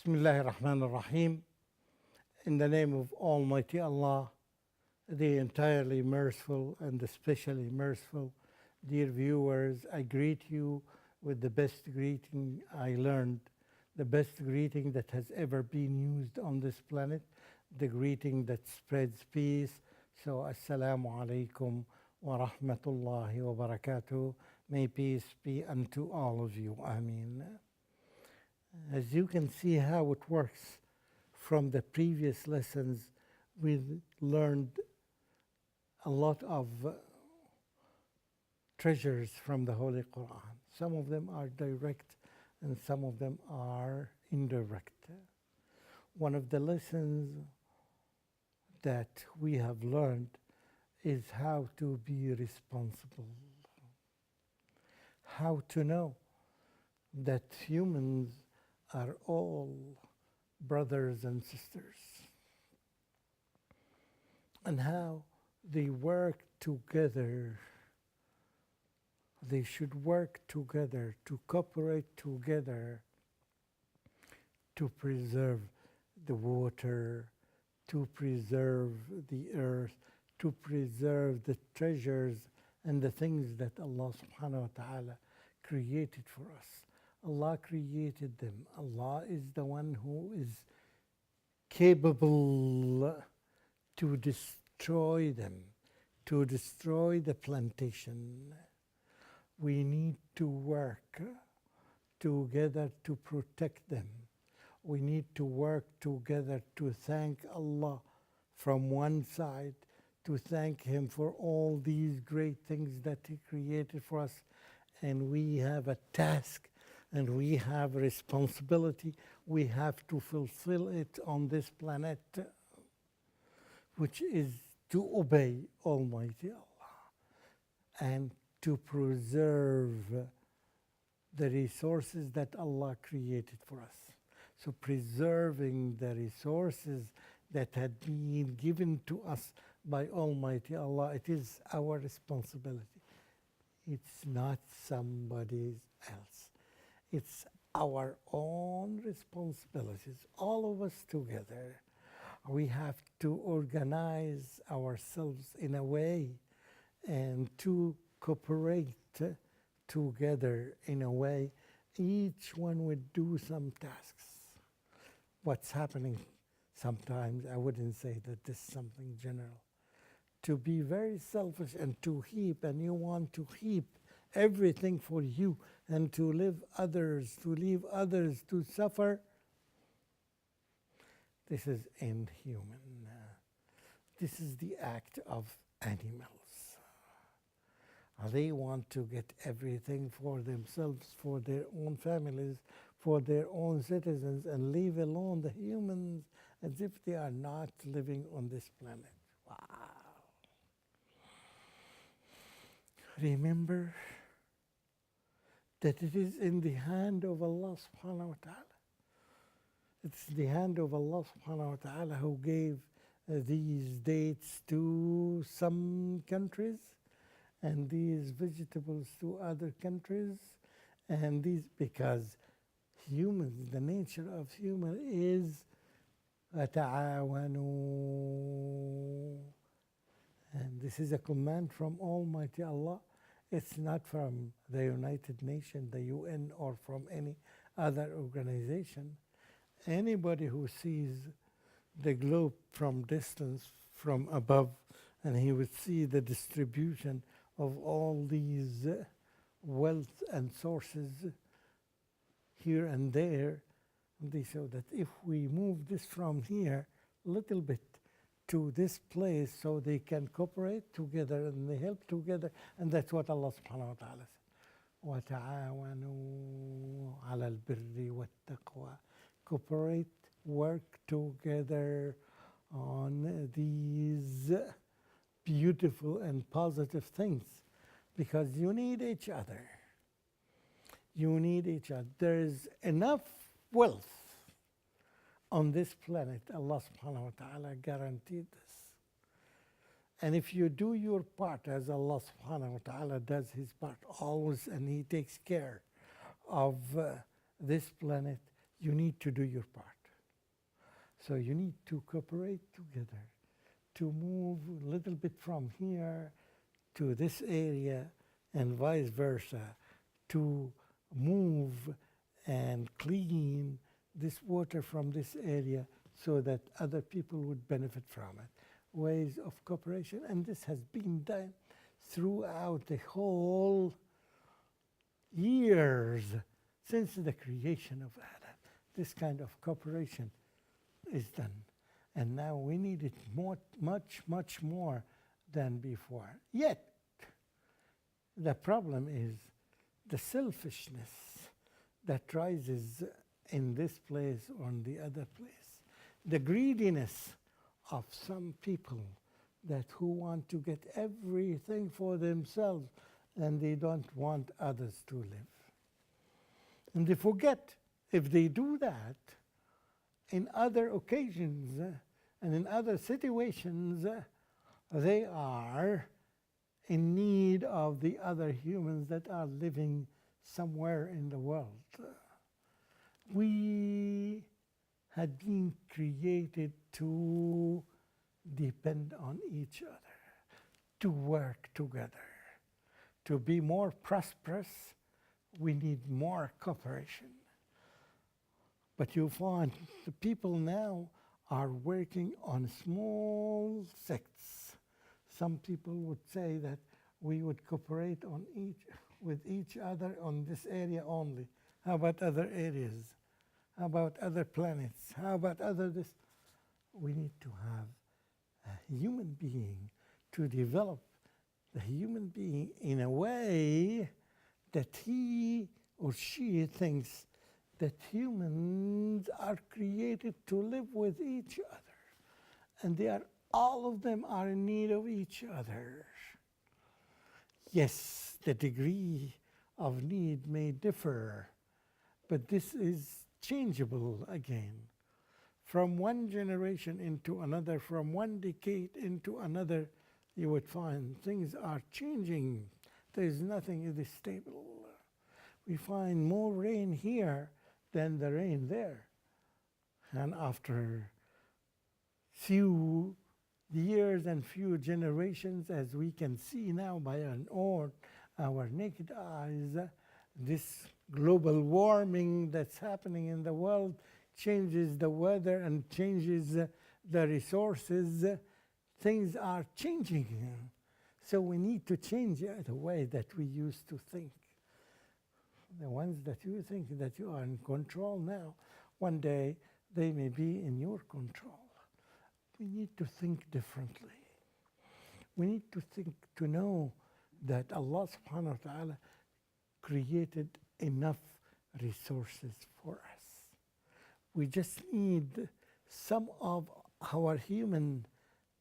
Bismillahir Rahmanir Rahim. In the name of Almighty Allah, the entirely merciful and especially merciful. Dear viewers, I greet you with the best greeting I learned, the best greeting that has ever been used on this planet, the greeting that spreads peace. So, Assalamu alaikum wa rahmatullahi wa barakatuh. May peace be unto all of you. Ameen. As you can see how it works from the previous lessons, we learned a lot of treasures from the Holy Quran. Some of them are direct and some of them are indirect. One of the lessons that we have learned is how to be responsible, how to know that humans are all brothers and sisters, and how they work together. They should work together, to cooperate together, to preserve the water, to preserve the earth, to preserve the treasures and the things that Allah subhanahu wa ta'ala created for us. Allah created them. Allah is the one who is capable to destroy them, to destroy the plantation. We need to work together to protect them. We need to work together to thank Allah from one side, to thank Him for all these great things that He created for us. And we have a task and we have a responsibility. We have to fulfill it on this planet, which is to obey Almighty Allah and to preserve the resources that Allah created for us. So preserving the resources that had been given to us by Almighty Allah, it is our responsibility. It's not somebody else. It's our own responsibilities, all of us together. We have to organize ourselves in a way and to cooperate together in a way. Each one would do some tasks. What's happening sometimes, I wouldn't say that this is something general. To be very selfish and to heap, and you want to heap everything for you and to leave others to suffer. This is inhuman. This is the act of animals. They want to get everything for themselves, for their own families, for their own citizens, and leave alone the humans as if they are not living on this planet. Wow. Remember that it is in the hand of Allah subhanahu wa ta'ala. It's the hand of Allah subhanahu wa ta'ala who gave these dates to some countries and these vegetables to other countries, and these because humans, the nature of human is وَتَعَاوَنُوا, and this is a command from Almighty Allah. It's not from the United Nations, the UN, or from any other organization. Anybody who sees the globe from distance, from above, and he would see the distribution of all these wealth and sources here and there, they show that if we move this from here a little bit to this place so they can cooperate together and they help together, and that's what Allah subhanahu wa ta'ala said. وَتَعَاوَنُوا عَلَى الْبِرِّ وَالتَّقْوَى. Cooperate, work together on these beautiful and positive things, because you need each other. You need each other. There is enough wealth on this planet. Allah subhanahu wa ta'ala guaranteed this. And if you do your part as Allah subhanahu wa ta'ala does His part always, and He takes care of this planet, you need to do your part. So you need to cooperate together to move a little bit from here to this area and vice versa, to move and clean this water from this area so that other people would benefit from it. Ways of cooperation, and this has been done throughout the whole years since the creation of Adam. This kind of cooperation is done. And now we need it much more than before. Yet, the problem is the selfishness that rises in this place or in the other place. The greediness of some people that who want to get everything for themselves and they don't want others to live. And they forget, if they do that, in other occasions and in other situations, they are in need of the other humans that are living somewhere in the world. We had been created to depend on each other, to work together. To be more prosperous, we need more cooperation. But you find the people now are working on small sects. Some people would say that we would cooperate with each other on this area only. How about other areas? How about other planets? How about other this? We need to have a human being to develop the human being in a way that he or she thinks that humans are created to live with each other. And all of them are in need of each other. Yes, the degree of need may differ, but this is changeable again. From one generation into another, from one decade into another, you would find things are changing. There is nothing that is stable. We find more rain here than the rain there. And after few years and few generations, as we can see now by our naked eyes, this global warming that's happening in the world changes the weather and changes the resources. Things are changing. So we need to change the way that we used to think. The ones that you think that you are in control now, one day they may be in your control. We need to think differently. We need to think, to know that Allah subhanahu wa ta'ala created enough resources for us. We just need some of our human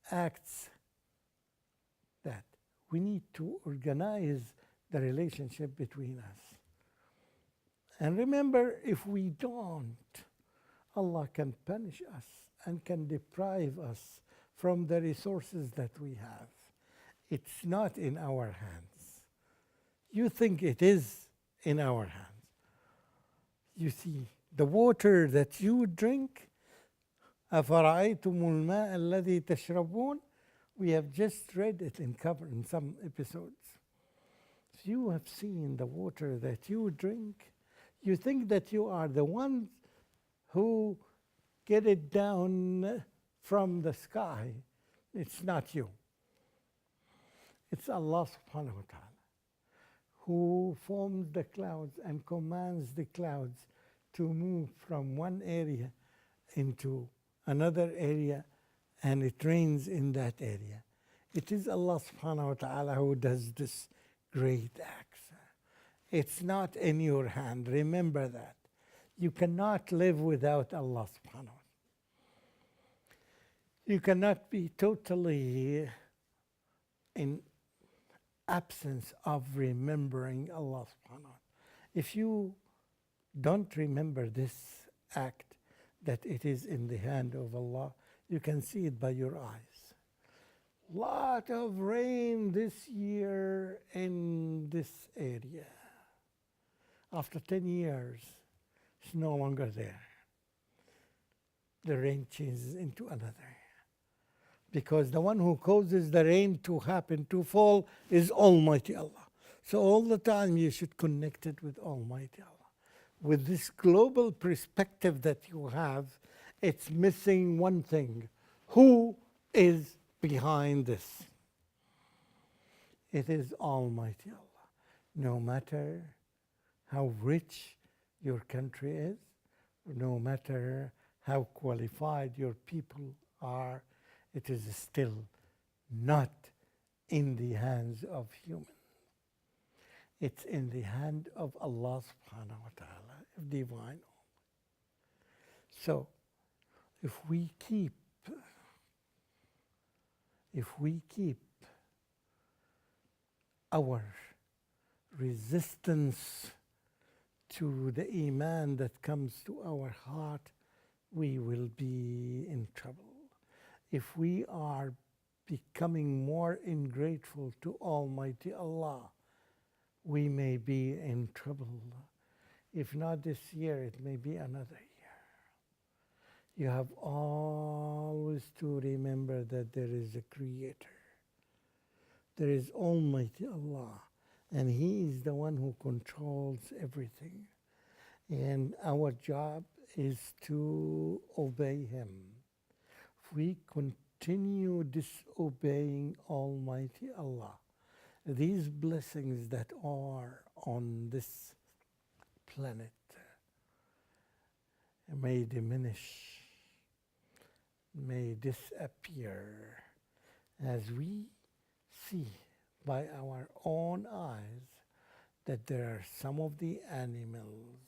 acts that we need to organize the relationship between us. And remember, if we don't, Allah can punish us and can deprive us from the resources that we have. It's not in our hands. You think it is in our hands. You see, the water that you drink, أَفَرَأَيْتُمُ الْمَاءَ الَّذِي تَشْرَبُونَ, we have just read it in some episodes. If you have seen the water that you drink, you think that you are the ones who get it down from the sky. It's not you. It's Allah subhanahu wa ta'ala who forms the clouds and commands the clouds to move from one area into another area, and it rains in that area. It is Allah subhanahu wa ta'ala who does this great act. It's not in your hand. Remember that. You cannot live without Allah subhanahu wa ta'ala. You cannot be totally in absence of remembering Allah subhanahu wa ta'ala. If you don't remember this act, that it is in the hand of Allah, you can see it by your eyes. Lot of rain this year in this area. After 10 years, it's no longer there. the rain changes into another. Because the one who causes the rain to happen, to fall, is Almighty Allah. So all the time you should connect it with Almighty Allah. With this global perspective that you have, it's missing one thing. Who is behind this? It is Almighty Allah. No matter how rich your country is, no matter how qualified your people are, it is still not in the hands of humans. It's in the hand of Allah subhanahu wa ta'ala, divine. So, if we keep our resistance to the iman that comes to our heart, we will be in trouble. If we are becoming more ungrateful to Almighty Allah, we may be in trouble. If not this year, it may be another year. You have always to remember that there is a Creator. There is Almighty Allah, and He is the one who controls everything. And our job is to obey Him. If we continue disobeying Almighty Allah, these blessings that are on this planet may diminish, may disappear, as we see by our own eyes that there are some of the animals,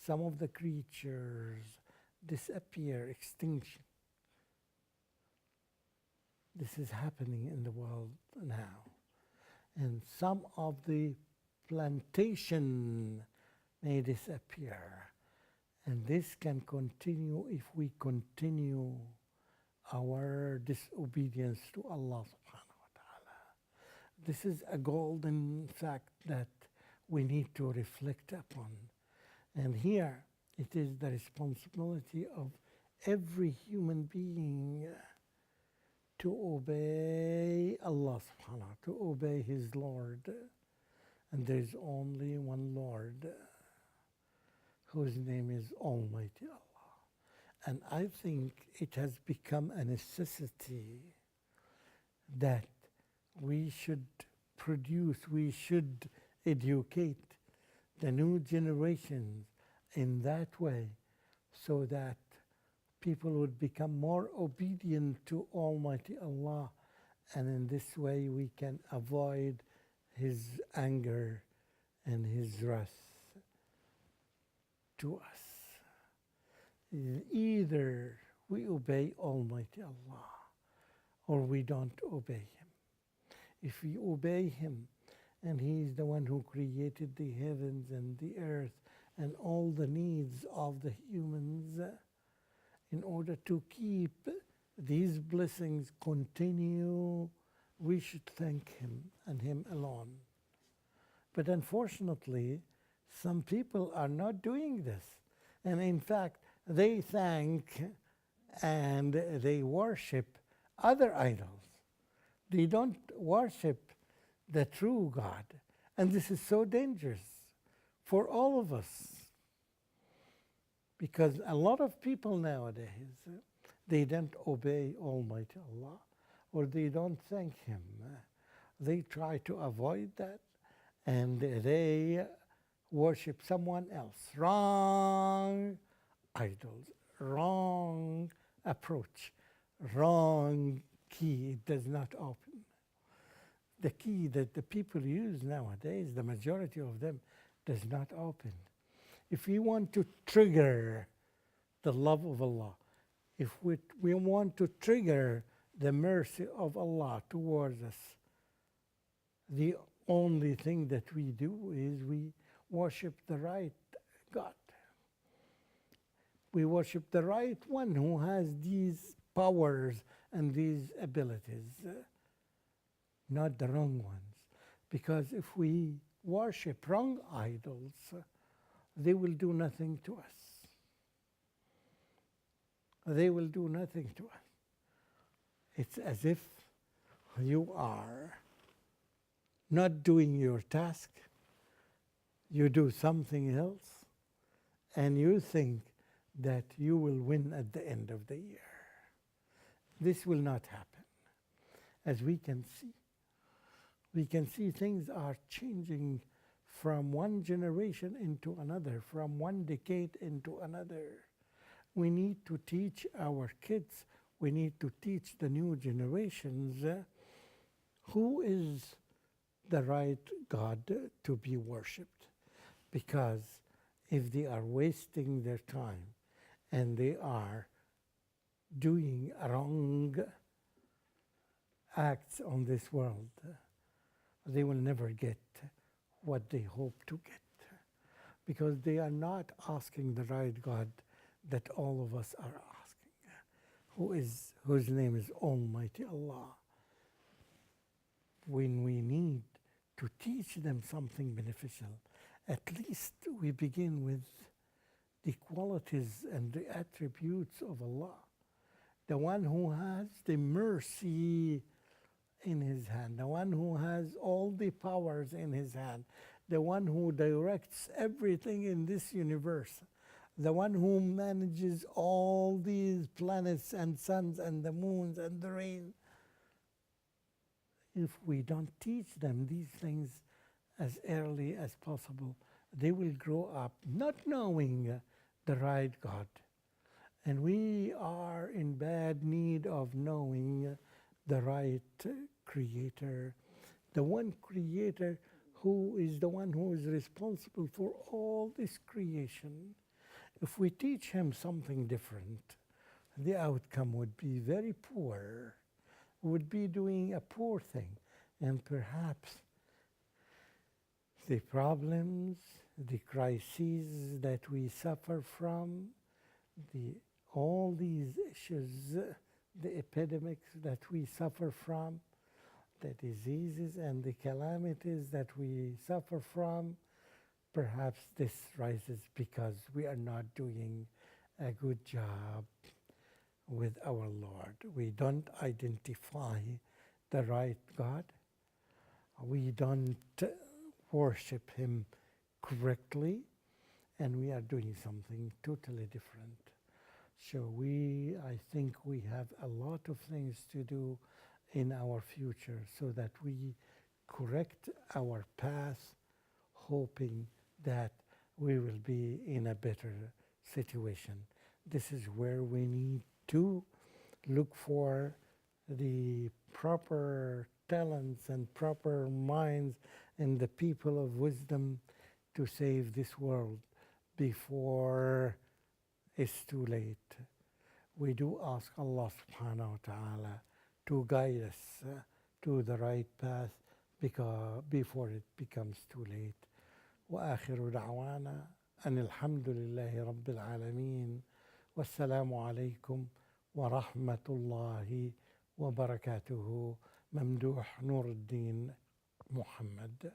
some of the creatures disappear, extinction. This is happening in the world now. And some of the plantation may disappear. And this can continue if we continue our disobedience to Allah subhanahu wa ta'ala. This is a golden fact that we need to reflect upon. And here it is the responsibility of every human being to obey Allah subhanahu wa ta'ala, to obey His Lord. And there is only one Lord, whose name is Almighty Allah. And I think it has become a necessity that we should produce, we should educate the new generations in that way, so that people would become more obedient to Almighty Allah, and in this way we can avoid His anger and His wrath to us. Either we obey Almighty Allah or we don't obey Him. If we obey Him, and He is the one who created the heavens and the earth and all the needs of the humans, in order to keep these blessings continue, we should thank Him and Him alone. But unfortunately, some people are not doing this. And in fact, they thank and they worship other idols. They don't worship the true God. And this is so dangerous for all of us. Because a lot of people nowadays, they don't obey Almighty Allah, or they don't thank Him. They try to avoid that, and they worship someone else. Wrong idols, wrong approach, wrong key. It does not open. The key that the people use nowadays, the majority of them, does not open. If we want to trigger the love of Allah, if we want to trigger the mercy of Allah towards us, the only thing that we do is we worship the right God. We worship the right one who has these powers and these abilities, not the wrong ones. Because if we worship wrong idols, they will do nothing to us. they will do nothing to us. It's as if you are not doing your task, you do something else, and you think that you will win at the end of the year. This will not happen. As we can see things are changing from one generation into another, from one decade into another. We need to teach our kids, we need to teach the new generations who is the right God to be worshipped. Because if they are wasting their time and they are doing wrong acts on this world, they will never get what they hope to get, because they are not asking the right God that all of us are asking, whose name is Almighty Allah. When we need to teach them something beneficial, at least we begin with the qualities and the attributes of Allah, the one who has the mercy in his hand, the one who has all the powers in his hand, the one who directs everything in this universe, the one who manages all these planets and suns and the moons and the rain. If we don't teach them these things as early as possible, they will grow up not knowing the right God. And we are in bad need of knowing the right Creator, the one Creator who is the one who is responsible for all this creation. If we teach him something different, the outcome would be very poor, would be doing a poor thing. And perhaps the problems, the crises that we suffer from, all these issues, the epidemics that we suffer from, the diseases and the calamities that we suffer from, perhaps this rises because we are not doing a good job with our Lord. We don't identify the right God. We don't worship him correctly, and we are doing something totally different. So I think we have a lot of things to do in our future so that we correct our path, hoping that we will be in a better situation. This is where we need to look for the proper talents and proper minds and the people of wisdom to save this world before it's too late. We do ask Allah subhanahu wa ta'ala to guide us to the right path before it becomes too late. وآخر دعوانا أن الحمد لله رب العالمين والسلام عليكم ورحمة الله وبركاته. ممدوح نور الدين محمد.